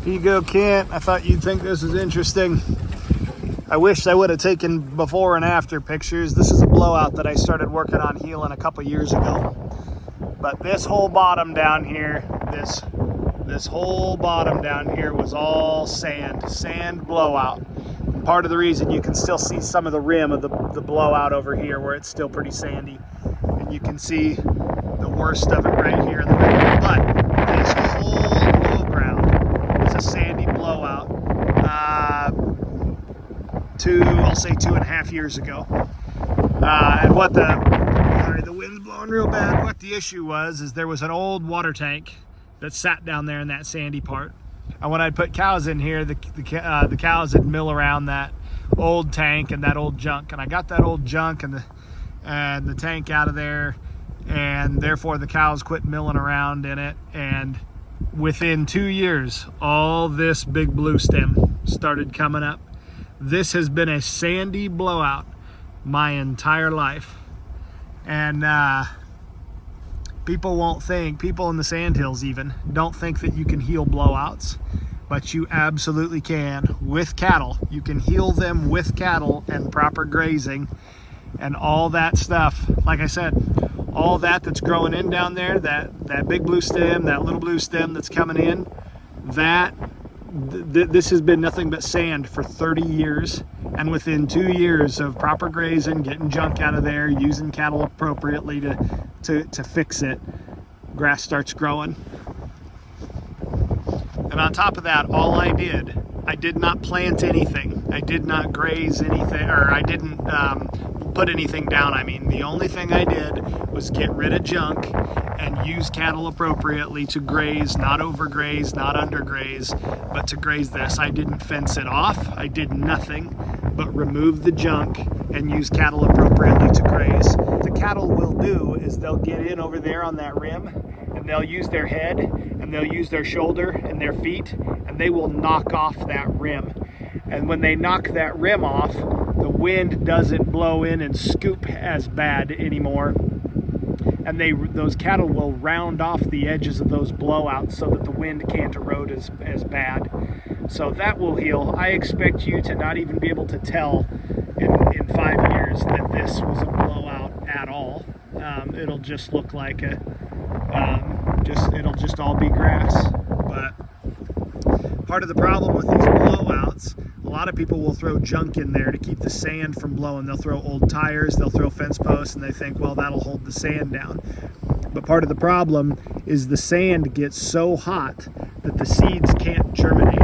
Here you go, Kent. I thought you'd think this was interesting. I wish I would have taken before and after pictures. This is a blowout that I started working on healing a couple years ago. But this whole bottom down here, this whole bottom down here was all sand blowout. And part of the reason you can still see some of the rim of the blowout over here where it's still pretty sandy. And you can see the worst of it right here in the middle. But this whole low ground is a sandy blowout. I'll say 2.5 years ago. And what the wind's blowing real bad. What the issue was is there was an old water tank that sat down there in that sandy part. And when I'd put cows in here, the cows would mill around that old tank and that old junk. And I got that old junk and the tank out of there, and therefore the cows quit milling around in it. And within 2 years, all this big blue stem started coming up. This has been a sandy blowout my entire life. And people in the Sandhills even don't think that you can heal blowouts, but you absolutely can with cattle. You can heal them with cattle and proper grazing and all that stuff. Like I said, all that's growing in down there, that big blue stem, that little blue stem that's coming in, this has been nothing but sand for 30 years. And within 2 years of proper grazing, getting junk out of there, using cattle appropriately to fix it, grass starts growing. And on top of that, all I did not plant anything. I did not graze anything, or I didn't put anything down. I mean, the only thing I did was get rid of junk and use cattle appropriately to graze, not overgraze, not undergraze, but to graze this. I didn't fence it off. I did nothing but remove the junk and use cattle appropriately to graze. What the cattle will do is they'll get in over there on that rim, and they'll use their head, and they'll use their shoulder and their feet, and they will knock off that rim. And when they knock that rim off, the wind doesn't blow in and scoop as bad anymore. And those cattle will round off the edges of those blowouts so that the wind can't erode as bad. So that will heal. I expect you to not even be able to tell in 5 years that this was a blowout at all. It'll just look like it'll just all be grass. But part of the problem with these blowouts, a lot of people will throw junk in there to keep the sand from blowing. They'll throw old tires, they'll throw fence posts, and they think, well, that'll hold the sand down. But part of the problem is the sand gets so hot that the seeds can't germinate.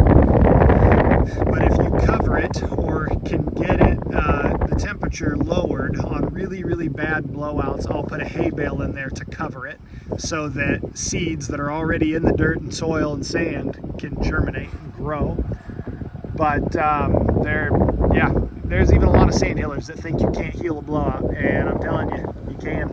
But if you cover it or can get it, the temperature lowered on really, really bad blowouts, I'll put a hay bale in there to cover it so that seeds that are already in the dirt and soil and sand can germinate and grow. But there's even a lot of sandhillers that think you can't heal a blowout, and I'm telling you, you can.